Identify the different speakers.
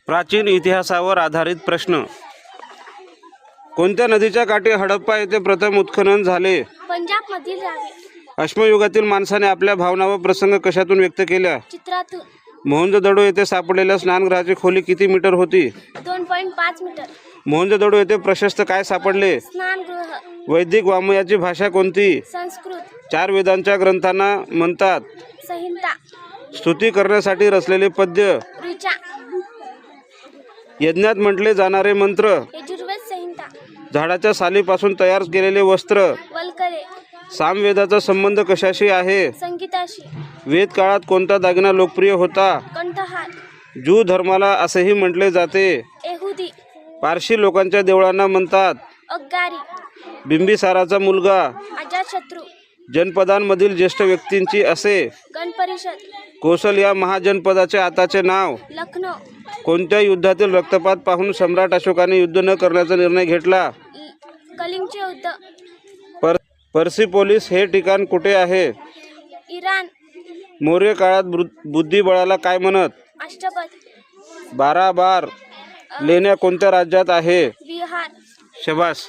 Speaker 1: प्राचीन इतिहासावर आधारित प्रश्न. कोणत्या नदीच्या काठी हडप्पा येथे प्रथम उत्खनन झाले?
Speaker 2: पंजाब मधील रावी.
Speaker 1: अश्मयुगातील माणसाने आपल्या भावना व प्रसंग कशातून व्यक्त केल्या?
Speaker 2: चित्रातून.
Speaker 1: मोहनजोदडो येथे सापडलेल्या स्नानगृहाची खोली किती मीटर होती?
Speaker 2: 2.5 मीटर.
Speaker 1: मोहनजोदडो येथे प्रशस्त काय सापडले?
Speaker 2: स्नानगृह.
Speaker 1: वैदिक वाङ्मयाची भाषा कोणती?
Speaker 2: संस्कृत.
Speaker 1: 4 वेदांच्या ग्रंथांना म्हणतात?
Speaker 2: संहिता.
Speaker 1: स्तुती करण्यासाठी रचलेले पद्य?
Speaker 2: ऋचा.
Speaker 1: यज्ञात म्हटले जाणारे मंत्र?
Speaker 2: यजुर्वेद संहिता.
Speaker 1: झाडाच्या सालीपासून तयार केलेले वस्त्र?
Speaker 2: वल्कले.
Speaker 1: सामवेदाचा संबंध कशाशी आहे?
Speaker 2: संगीताशी.
Speaker 1: वेद काळात कोणता दागिना लोकप्रिय होता?
Speaker 2: कंठहार.
Speaker 1: ज्यू धर्माला असेही म्हटले जाते?
Speaker 2: एहुदी.
Speaker 1: पारशी लोकांच्या देवळांना म्हणतात?
Speaker 2: अग्गारी.
Speaker 1: बिंबिसाराचा मुलगा?
Speaker 2: अजातशत्रू.
Speaker 1: जनपदांमधील ज्येष्ठ व्यक्तींची असे?
Speaker 2: गणपरिषद.
Speaker 1: कोसल या महाजनपदाचे आताचे नाव?
Speaker 2: लखनौ.
Speaker 1: कोणत्या युद्धातील रक्तपात पाहून सम्राट अशोकाने युद्ध न करण्याचा निर्णय घेतला?
Speaker 2: कलिंगचे युद्ध.
Speaker 1: पर्सिपोलिस हे ठिकाण कुठे आहे?
Speaker 2: इराण.
Speaker 1: मौर्य काळात बुद्धिबळाला काय म्हणत?
Speaker 2: अष्टपद.
Speaker 1: 12 बार लेण्या कोणत्या राज्यात आहे?
Speaker 2: बिहार.
Speaker 1: शबास.